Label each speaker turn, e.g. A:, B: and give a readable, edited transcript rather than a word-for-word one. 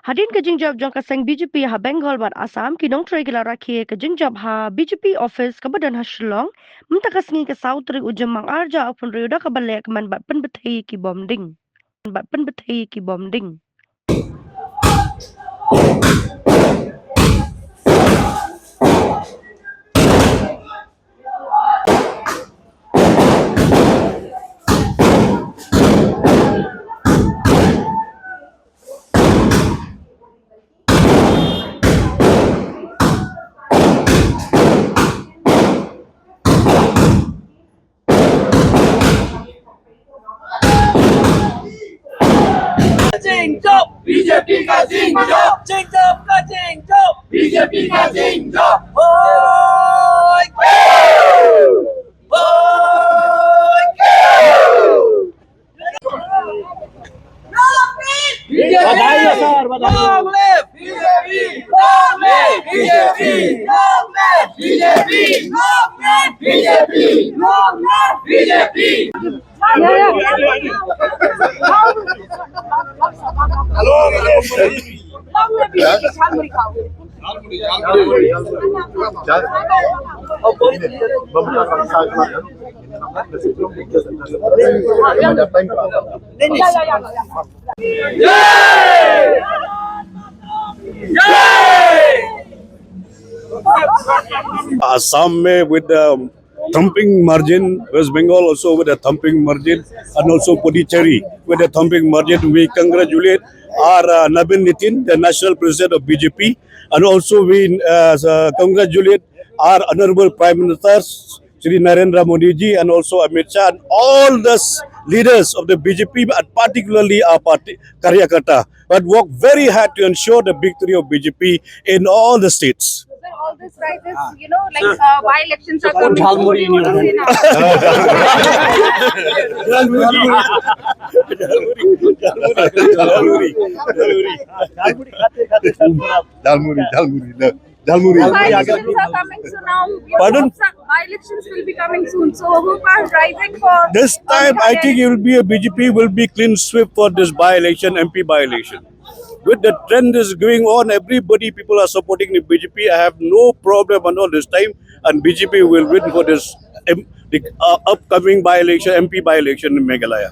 A: Hadin ke jingjab jong kaseng BJP ha Bengal mat Assam kinong tray gila rakhi ke jingjab ha BJP office ke badan ha Shillong mentakas ngi ke sautri ujem mang arja apun riyuda ke balek man bat pen bethei ki bomding.
B: Jingjop BJP का jingjop jingjop का jingjop BJP का jingjop होय होय बधाई है sir बधाई long live BJP long live BJP long live BJP long live BJP long live BJP
C: Assam में with the thumping margin, West Bengal also with a thumping margin, and also Puducherry with a thumping margin. We congratulate our Nabin Nitin, the national president of BJP, and also we congratulate our honorable Prime Minister Shri Narendra Modi ji, and also Amit Shah, and all the leaders of the BJP, and particularly our party Karyakarta, but work very hard to ensure the victory of BJP in all the states.
D: All this crisis, by-elections are coming. By-elections are coming, so now by-elections will be coming soon. So who are rising for?
C: This time, I think it will be a BJP will be clean sweep for this by-election, MP by-election. With the trend is going on, people are supporting the BJP. I have no problem at all this time, and BJP will win for this upcoming by-election, MP by-election in Meghalaya.